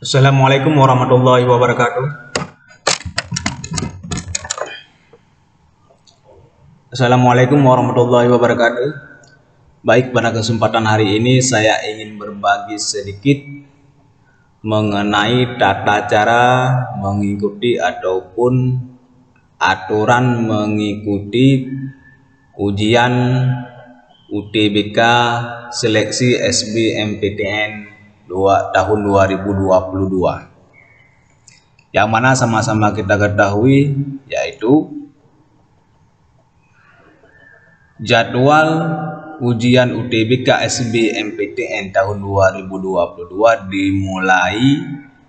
Assalamualaikum warahmatullahi wabarakatuh. Assalamualaikum warahmatullahi wabarakatuh. Baik, pada kesempatan hari ini saya ingin berbagi sedikit mengenai tata cara mengikuti ataupun aturan mengikuti ujian UTBK seleksi SBMPTN tahun 2022, yang mana sama-sama kita ketahui yaitu jadwal ujian UTBK SBMPTN tahun 2022 dimulai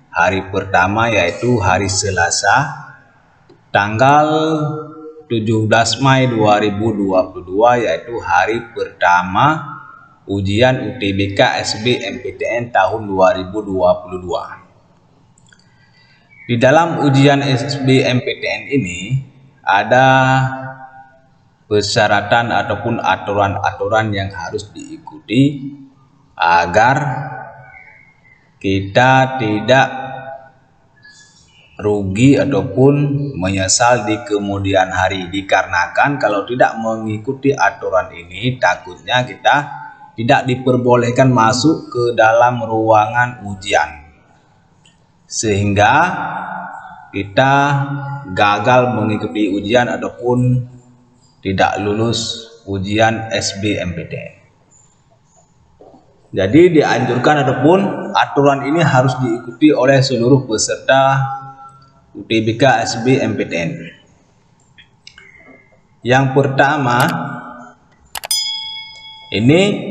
hari pertama yaitu hari Selasa tanggal 17 Mai 2022, yaitu hari pertama ujian UTBK SBMPTN tahun 2022. Di dalam ujian SBMPTN ini ada persyaratan ataupun aturan-aturan yang harus diikuti agar kita tidak rugi ataupun menyesal di kemudian hari, dikarenakan kalau tidak mengikuti aturan ini takutnya kita tidak diperbolehkan masuk ke dalam ruangan ujian, sehingga kita gagal mengikuti ujian ataupun tidak lulus ujian SBMPTN. Jadi dianjurkan ataupun aturan ini harus diikuti oleh seluruh peserta UTBK SBMPTN. Yang pertama, ini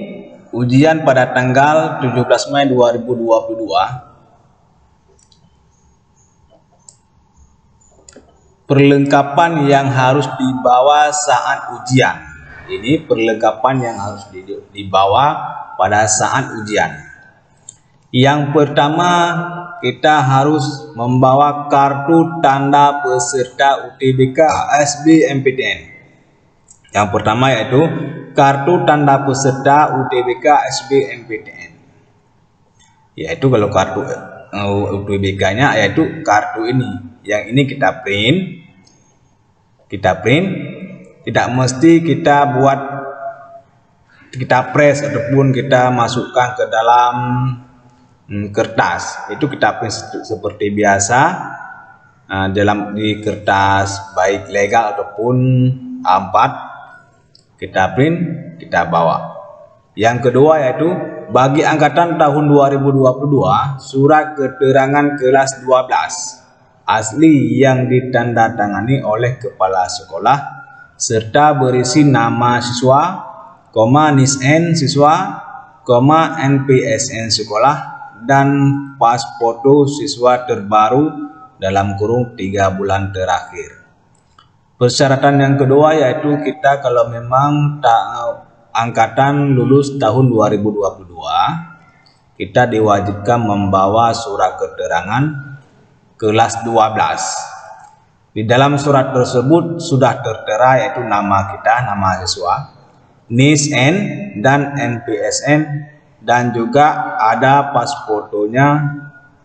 ujian pada tanggal 17 Mei 2022. Perlengkapan yang harus dibawa saat ujian. Ini perlengkapan yang harus dibawa pada saat ujian. Yang pertama, kita harus membawa kartu tanda peserta UTBK SBMPTN. Yang pertama yaitu kartu tanda peserta UTBK SBMPTN. Yaitu kalau kartu UTBK-nya yaitu kartu ini. Yang ini kita print, tidak mesti kita press ataupun kita masukkan ke dalam kertas. Itu kita print seperti biasa di kertas baik legal ataupun A4, kita print, kita bawa. Yang kedua yaitu bagi angkatan tahun 2022 surat keterangan kelas 12 asli yang ditandatangani oleh kepala sekolah serta berisi nama siswa, NISN siswa, NPSN sekolah, dan pas foto siswa terbaru dalam kurung 3 bulan terakhir. Persyaratan yang kedua yaitu kita kalau memang angkatan lulus tahun 2022, kita diwajibkan membawa surat keterangan kelas 12. Di dalam surat tersebut sudah tertera yaitu nama kita, nama siswa, NISN dan NPSN, dan juga ada pas fotonya,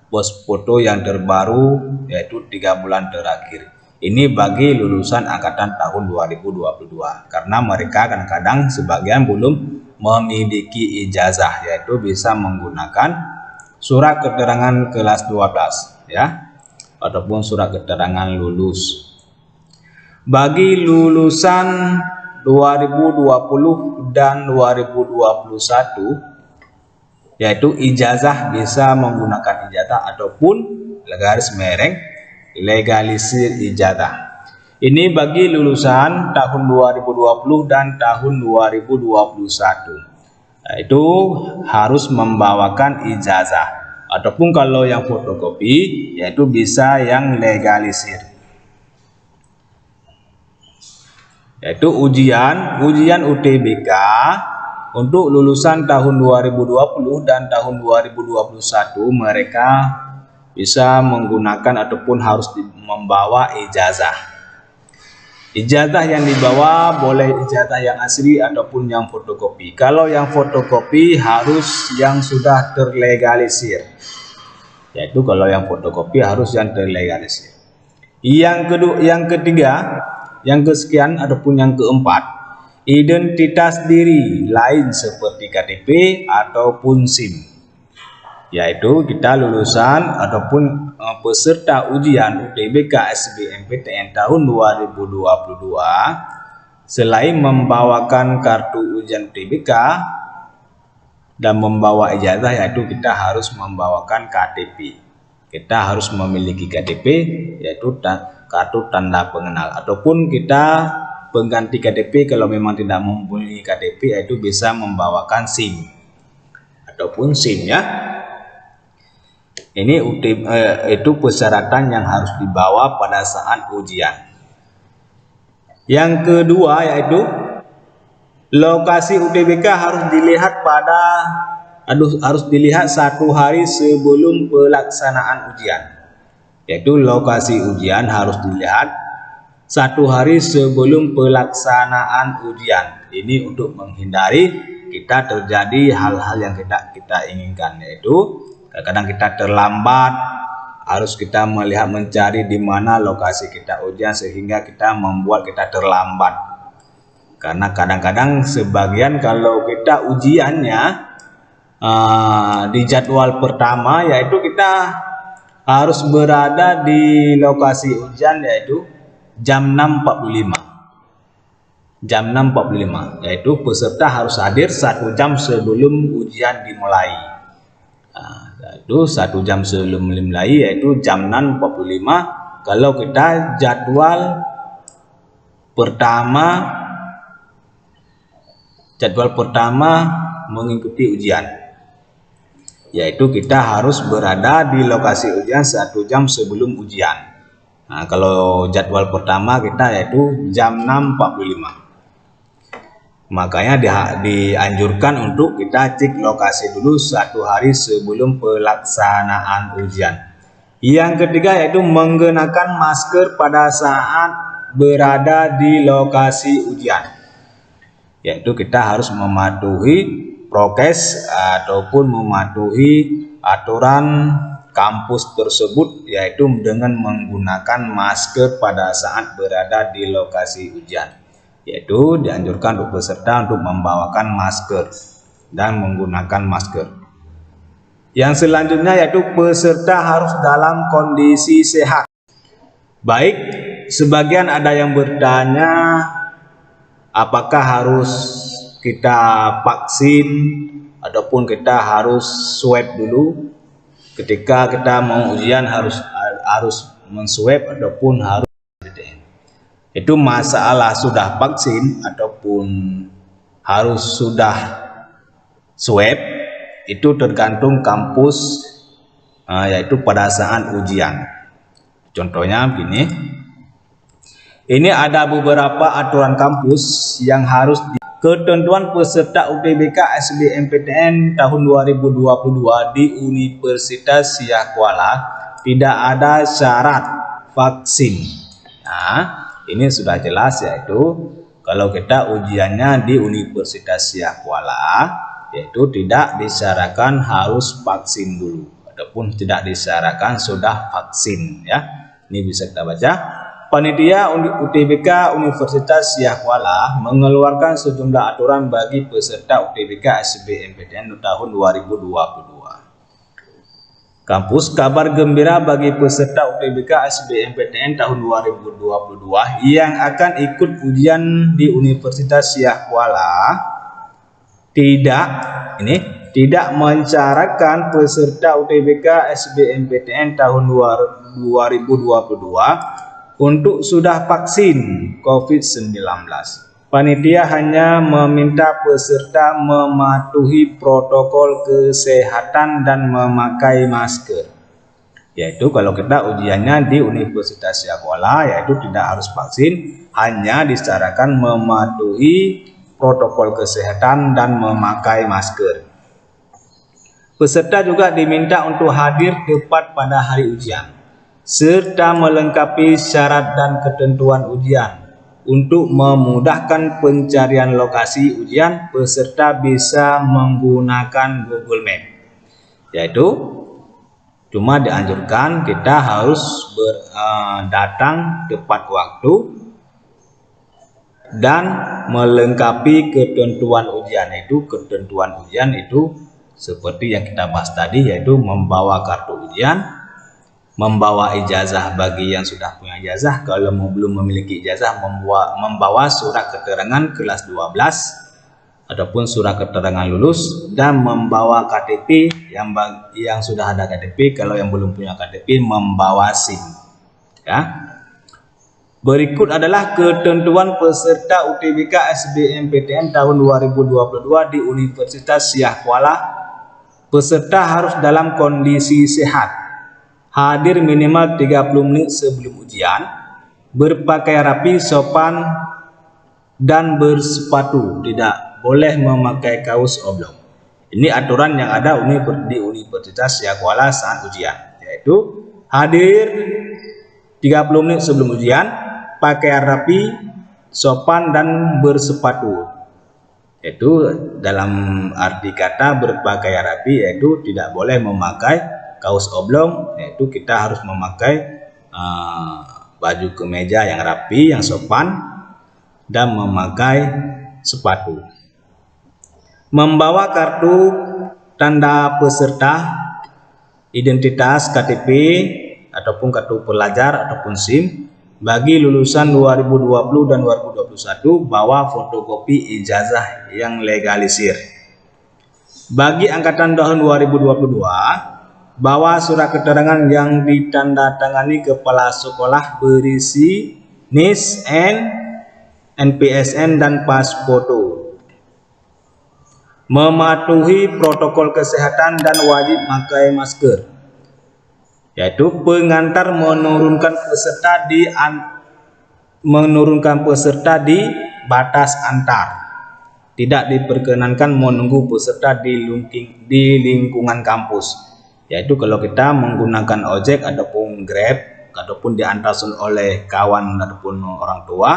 pos foto yang terbaru yaitu 3 bulan terakhir. Ini bagi lulusan angkatan tahun 2022, karena mereka kadang-kadang sebagian belum memiliki ijazah, yaitu bisa menggunakan surat keterangan kelas 12 ya, ataupun surat keterangan lulus. Bagi lulusan 2020 dan 2021 yaitu ijazah, bisa menggunakan ijazah ataupun garis mereng legalisir ijazah. Ini bagi lulusan tahun 2020 dan tahun 2021, itu harus membawakan ijazah, ataupun kalau yang fotokopi yaitu bisa yang legalisir. Yaitu ujian UTBK untuk lulusan tahun 2020 dan tahun 2021 mereka bisa menggunakan ataupun harus membawa ijazah. Ijazah yang dibawa boleh ijazah yang asli ataupun yang fotokopi. Kalau yang fotokopi harus yang sudah terlegalisir. yaitu kalau yang fotokopi harus yang terlegalisir. Yang ketiga, yang kesekian ataupun yang keempat, identitas diri lain seperti KTP ataupun SIM, yaitu kita lulusan ataupun peserta ujian UTBK SBMPTN tahun 2022 selain membawakan kartu ujian UTBK dan membawa ijazah, yaitu kita harus membawakan KTP. Kita harus memiliki KTP, yaitu kartu tanda pengenal, ataupun kita pengganti KTP kalau memang tidak mempunyai KTP, yaitu bisa membawakan SIM ataupun SIM ya. Ini itu persyaratan yang harus dibawa pada saat ujian. Yang kedua yaitu lokasi UTBK harus dilihat 1 hari sebelum pelaksanaan ujian. Yaitu lokasi ujian harus dilihat 1 hari sebelum pelaksanaan ujian. Ini untuk menghindari kita terjadi hal-hal yang kita inginkan, yaitu kadang-kadang kita terlambat, harus kita mencari di mana lokasi kita ujian sehingga kita membuat kita terlambat. Karena kadang-kadang sebagian kalau kita ujiannya di jadwal pertama, yaitu kita harus berada di lokasi ujian yaitu jam 6.45. Jam 6.45, yaitu peserta harus hadir 1 jam sebelum ujian dimulai. Itu 1 jam sebelum dimulai, yaitu jam 6.45 kalau kita jadwal pertama mengikuti ujian, yaitu kita harus berada di lokasi ujian 1 jam sebelum ujian. Nah, kalau jadwal pertama kita yaitu jam 6.45. Makanya dianjurkan untuk kita cek lokasi dulu 1 hari sebelum pelaksanaan ujian. Yang ketiga yaitu menggunakan masker pada saat berada di lokasi ujian. Yaitu kita harus mematuhi prokes ataupun mematuhi aturan kampus tersebut, yaitu dengan menggunakan masker pada saat berada di lokasi ujian. Yaitu dianjurkan untuk peserta untuk membawakan masker dan menggunakan masker. Yang selanjutnya yaitu peserta harus dalam kondisi sehat. Baik, sebagian ada yang bertanya apakah harus kita vaksin ataupun kita harus swab dulu. Ketika kita mau ujian harus menswab ataupun harus. Itu masalah sudah vaksin ataupun harus sudah swab, itu tergantung kampus, yaitu pada saat ujian. Contohnya begini, ini ada beberapa aturan kampus yang harus ketentuan peserta UTBK SBMPTN tahun 2022 di Universitas Siak Kuala tidak ada syarat vaksin. Nah, ini sudah jelas, yaitu kalau kita ujiannya di Universitas Siak Kuala, yaitu tidak disyaratkan harus vaksin dulu ataupun tidak disyaratkan sudah vaksin ya. Ini bisa kita baca. Panitia UTBK Universitas Siak Kuala mengeluarkan sejumlah aturan bagi peserta UTBK SBMPTN tahun 2022. Kampus kabar gembira bagi peserta UTBK SBMPTN tahun 2022 yang akan ikut ujian di Universitas Siak Kuala tidak mensyaratkan peserta UTBK SBMPTN tahun 2022 untuk sudah vaksin COVID-19. Panitia hanya meminta peserta mematuhi protokol kesehatan dan memakai masker. Yaitu kalau kita ujiannya di Universitas Siak Kuala, yaitu tidak harus vaksin, hanya disyaratkan mematuhi protokol kesehatan dan memakai masker. Peserta juga diminta untuk hadir tepat pada hari ujian, serta melengkapi syarat dan ketentuan ujian. Untuk memudahkan pencarian lokasi ujian, peserta bisa menggunakan Google Map. Yaitu Cuma dianjurkan kita harus datang tepat waktu dan melengkapi ketentuan ujian. Ketentuan ujian itu seperti yang kita bahas tadi, yaitu membawa kartu ujian, membawa ijazah bagi yang sudah punya ijazah, kalau belum memiliki ijazah membawa surat keterangan kelas 12 ataupun surat keterangan lulus, dan membawa KTP yang sudah ada KTP. Kalau yang belum punya KTP membawa SIM ya. Berikut adalah ketentuan peserta UTBK SBMPTN tahun 2022 di Universitas Syah Kuala. Peserta harus dalam kondisi sehat, hadir minimal 30 menit sebelum ujian, berpakaian rapi, sopan, dan bersepatu, tidak boleh memakai kaos oblong. Ini aturan yang ada di Universitas Syah Kuala saat ujian, yaitu hadir 30 menit sebelum ujian, pakaian rapi, sopan, dan bersepatu. Itu dalam arti kata berpakaian rapi, yaitu tidak boleh memakai kaos oblong, yaitu kita harus memakai baju kemeja yang rapi, yang sopan, dan memakai sepatu. Membawa kartu tanda peserta, identitas, KTP ataupun kartu pelajar ataupun SIM. Bagi lulusan 2020 dan 2021, bawa fotokopi ijazah yang legalisir. Bagi angkatan tahun 2022, bawa surat keterangan yang ditandatangani kepala sekolah berisi NIS, NPSN, dan pas foto. Mematuhi protokol kesehatan dan wajib pakai masker, yaitu pengantar menurunkan peserta di batas antar. Tidak diperkenankan menunggu peserta di lingkungan kampus, yaitu kalau kita menggunakan ojek ataupun Grab ataupun diantar oleh kawan ataupun orang tua,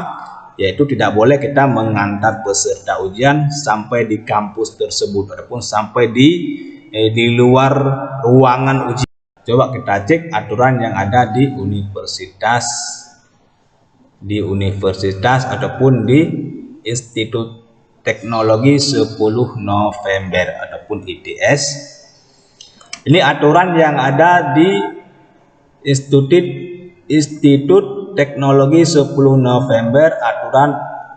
yaitu tidak boleh kita mengantar peserta ujian sampai di kampus tersebut ataupun sampai di luar ruangan ujian. Coba kita cek aturan yang ada di universitas ataupun di Institut Teknologi 10 November ataupun ITS. Ini aturan yang ada di Institut Teknologi 10 November, aturan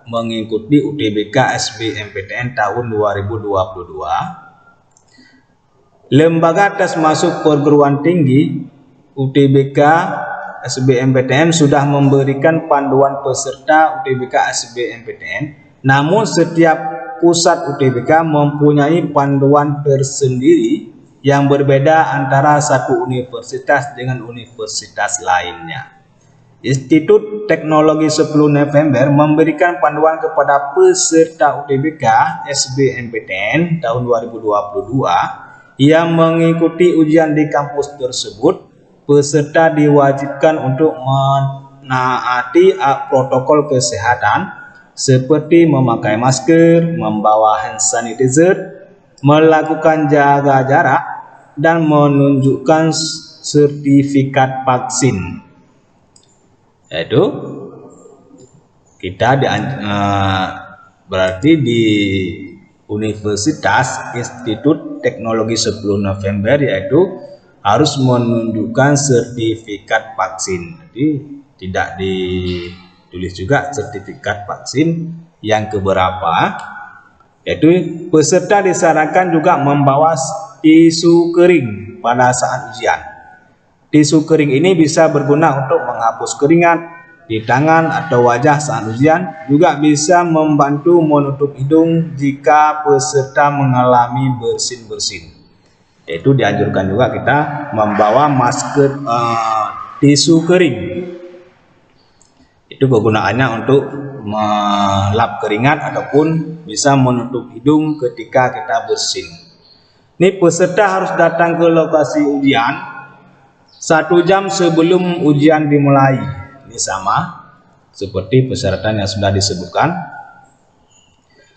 mengikuti UTBK SBMPTN tahun 2022. Lembaga tes masuk perguruan tinggi UTBK SBMPTN sudah memberikan panduan peserta UTBK SBMPTN, namun setiap pusat UTBK mempunyai panduan tersendiri yang berbeda antara satu universitas dengan universitas lainnya. Institut Teknologi 10 November memberikan panduan kepada peserta UTBK SBMPTN tahun 2022 yang mengikuti ujian di kampus tersebut. Peserta diwajibkan untuk menaati protokol kesehatan seperti memakai masker, membawa hand sanitizer, melakukan jaga jarak, dan menunjukkan sertifikat vaksin. Yaitu kita berarti di Universitas Institut Teknologi 10 November, yaitu harus menunjukkan sertifikat vaksin. Jadi tidak ditulis juga sertifikat vaksin yang keberapa. Yaitu peserta disarankan juga membawa tisu kering pada saat ujian. Tisu kering ini bisa berguna untuk menghapus keringat di tangan atau wajah saat ujian, juga bisa membantu menutup hidung jika peserta mengalami bersin-bersin. Itu dianjurkan juga kita membawa masker tisu kering. Itu kegunaannya untuk melap keringat ataupun bisa menutup hidung ketika kita bersin. Ini peserta harus datang ke lokasi ujian 1 jam sebelum ujian dimulai. Ini sama seperti persyaratan yang sudah disebutkan.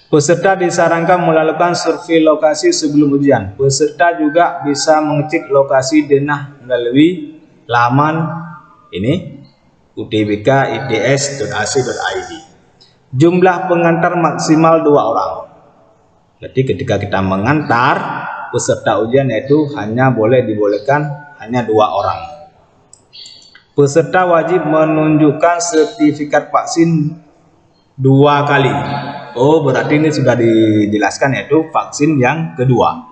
Peserta disarankan melakukan survei lokasi sebelum ujian. Peserta juga bisa mengecek lokasi denah melalui laman ini utbk.its.ac.id. Jumlah pengantar maksimal 2 orang. Jadi ketika kita mengantar peserta ujian yaitu dibolehkan hanya 2 orang. Peserta wajib menunjukkan sertifikat vaksin 2 kali. Oh, berarti ini sudah dijelaskan yaitu vaksin yang kedua.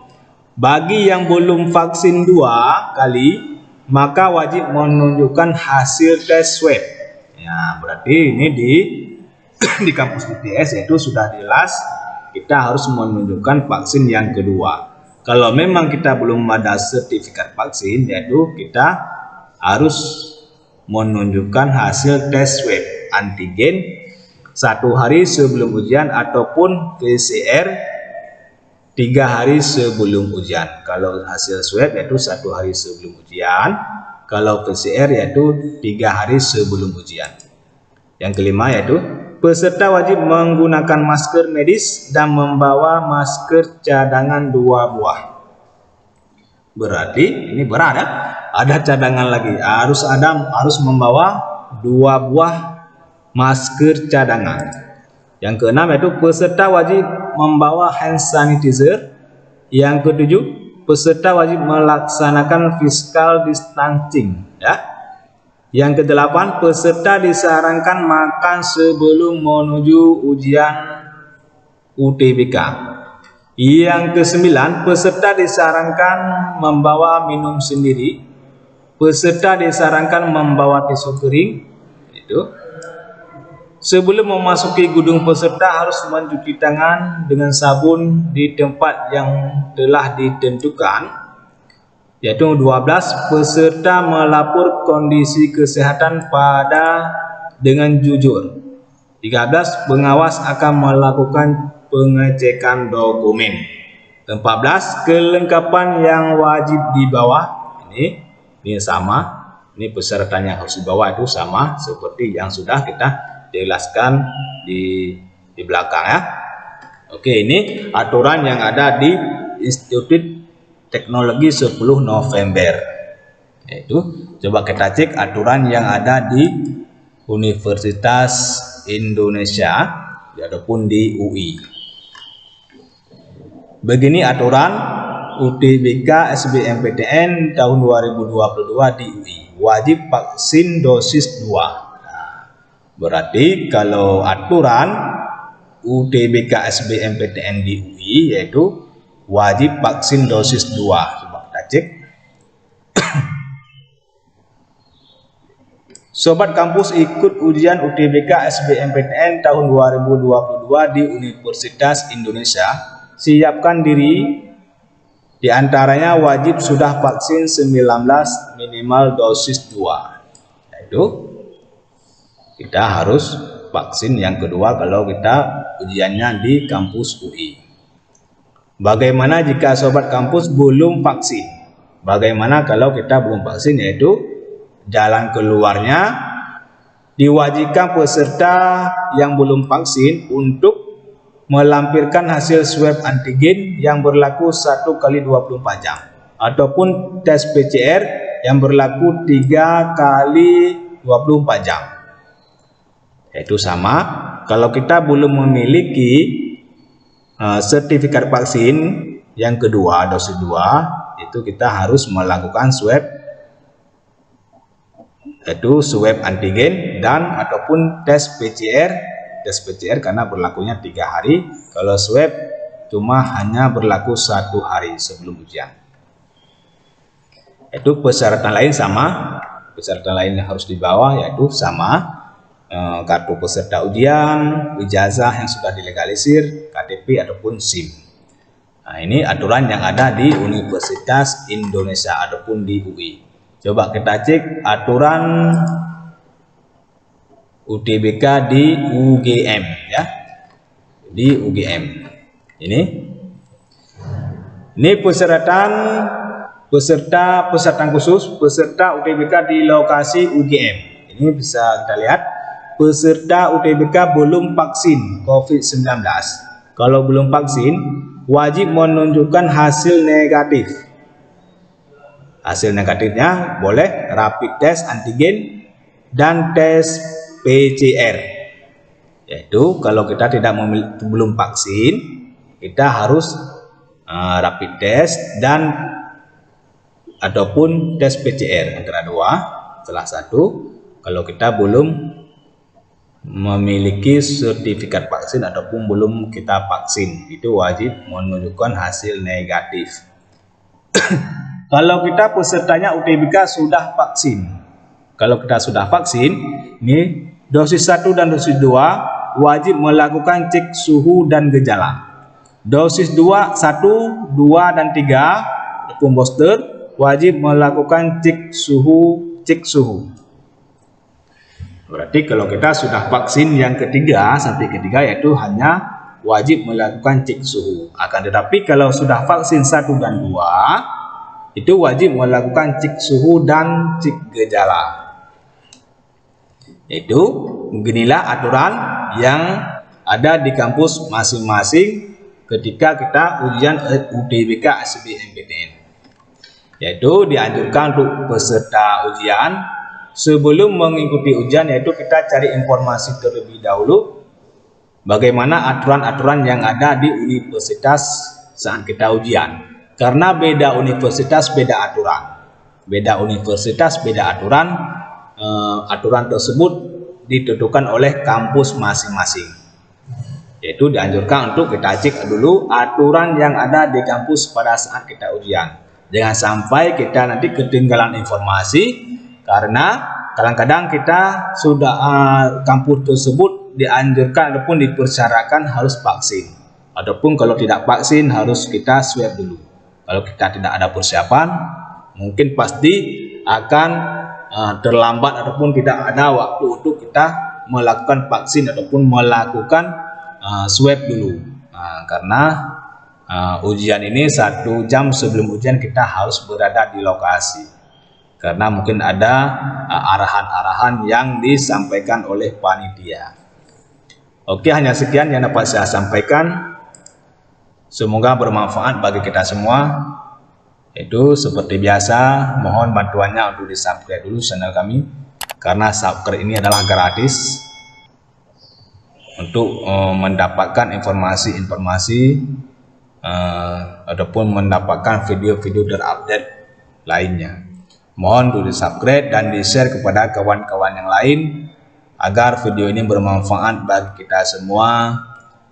Bagi yang belum vaksin 2 kali, maka wajib menunjukkan hasil tes swab. Ya, berarti ini di kampus ITS yaitu sudah jelas kita harus menunjukkan vaksin yang kedua. Kalau memang kita belum ada sertifikat vaksin, yaitu kita harus menunjukkan hasil tes swab antigen 1 hari sebelum ujian ataupun PCR 3 hari sebelum ujian. Kalau hasil swab yaitu 1 hari sebelum ujian, kalau PCR yaitu 3 hari sebelum ujian. Yang kelima yaitu peserta wajib menggunakan masker medis dan membawa masker cadangan 2 buah. Berarti ini berat ya. Ada cadangan lagi. Harus membawa 2 buah masker cadangan. Yang keenam yaitu peserta wajib membawa hand sanitizer. Yang ketujuh, peserta wajib melaksanakan physical distancing ya. Yang kedelapan, peserta disarankan makan sebelum menuju ujian UTBK. Yang kesembilan, peserta disarankan membawa minum sendiri. Peserta disarankan membawa tisu kering. Itu. Sebelum memasuki gedung, peserta harus mencuci tangan dengan sabun di tempat yang telah ditentukan. Yaitu 12, peserta melapor kondisi kesehatan dengan jujur. 13, pengawas akan melakukan pengecekan dokumen. 14, kelengkapan yang wajib dibawa. Ini sama. Ini pesertanya harus dibawa itu sama seperti yang sudah kita jelaskan di belakang ya. Oke, ini aturan yang ada di Institut Teknologi 10 November. Yaitu coba kita cek aturan yang ada di Universitas Indonesia ataupun di UI. Begini aturan UTBK SBMPTN tahun 2022 di UI. Wajib vaksin dosis 2. Berarti kalau aturan UTBK SBMPTN di UI yaitu wajib vaksin dosis 2. Coba kita cek. Sobat kampus ikut ujian UTBK SBMPTN tahun 2022 di Universitas Indonesia. Siapkan diri. Di antaranya wajib sudah vaksin 19 minimal dosis 2. Yaitu kita harus vaksin yang kedua kalau kita ujiannya di kampus UI. Bagaimana jika sobat kampus belum vaksin? Bagaimana kalau kita belum vaksin? Yaitu jalan keluarnya diwajibkan peserta yang belum vaksin untuk melampirkan hasil swab antigen yang berlaku 1 kali 24 jam ataupun tes PCR yang berlaku 3 kali 24 jam. Itu sama. Kalau kita belum memiliki sertifikat vaksin yang kedua dosis 2, itu kita harus melakukan swab, yaitu swab antigen dan ataupun tes PCR karena berlakunya 3 hari. Kalau swab cuma hanya berlaku 1 hari sebelum ujian. Itu persyaratan lain sama. Persyaratan lain yang harus dibawa yaitu sama. Kartu peserta ujian, ijazah yang sudah dilegalisir, KTP ataupun SIM. Nah, ini aturan yang ada di Universitas Indonesia ataupun di UI. Coba kita cek aturan UTBK di UGM ya. Di UGM. Ini persyaratan peserta khusus peserta UTBK di lokasi UGM. Ini bisa kita lihat. Peserta UTBK belum vaksin COVID-19 kalau belum vaksin wajib menunjukkan hasil negatif. Hasil negatifnya boleh rapid test antigen dan tes PCR. Yaitu kalau kita belum vaksin, kita harus rapid test dan ataupun tes PCR antara dua, salah satu. Kalau kita belum memiliki sertifikat vaksin ataupun belum kita vaksin, itu wajib menunjukkan hasil negatif. Kalau kita pesertanya UTBK sudah vaksin, kalau kita sudah vaksin, ini dosis 1 dan dosis 2 wajib melakukan cek suhu dan gejala. Dosis 2, 1, 2 dan 3 ataupun booster wajib melakukan cek suhu. Berarti kalau kita sudah vaksin yang ketiga sampai ketiga, yaitu hanya wajib melakukan cek suhu. Akan tetapi kalau sudah vaksin 1 dan 2, itu wajib melakukan cek suhu dan cek gejala. Itu beginilah aturan yang ada di kampus masing-masing ketika kita ujian UTBK SBMPTN. Yaitu dianjurkan untuk peserta ujian sebelum mengikuti ujian, yaitu kita cari informasi terlebih dahulu bagaimana aturan-aturan yang ada di universitas saat kita ujian. Karena beda universitas beda aturan. Beda universitas beda aturan. Aturan tersebut ditentukan oleh kampus masing-masing. Yaitu dianjurkan untuk kita cek dulu aturan yang ada di kampus pada saat kita ujian. Jangan sampai kita nanti ketinggalan informasi, karena kadang-kadang kita sudah kampus tersebut dianjurkan ataupun dipersyaratkan harus vaksin, ataupun kalau tidak vaksin harus kita swab dulu. Kalau kita tidak ada persiapan, mungkin pasti akan terlambat ataupun tidak ada waktu untuk kita melakukan vaksin ataupun melakukan swab dulu. Karena ujian ini 1 jam sebelum ujian kita harus berada di lokasi. Karena mungkin ada arahan-arahan yang disampaikan oleh panitia. Oke, hanya sekian yang dapat saya sampaikan. Semoga bermanfaat bagi kita semua. Itu seperti biasa, mohon bantuannya untuk di-subscribe dulu channel kami, karena subscribe ini adalah gratis untuk mendapatkan informasi-informasi ataupun mendapatkan video-video terupdate lainnya. Mohon untuk di-subscribe dan di-share kepada kawan-kawan yang lain agar video ini bermanfaat bagi kita semua.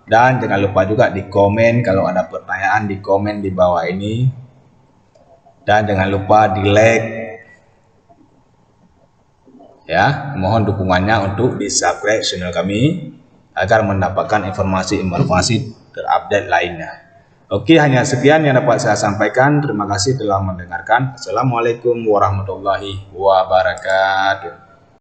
Dan jangan lupa juga di komen kalau ada pertanyaan, di komen di bawah ini. Dan jangan lupa di like. Ya, mohon dukungannya untuk di-subscribe channel kami agar mendapatkan informasi-informasi terupdate lainnya. Oke, hanya sekian yang dapat saya sampaikan. Terima kasih telah mendengarkan. Assalamualaikum warahmatullahi wabarakatuh.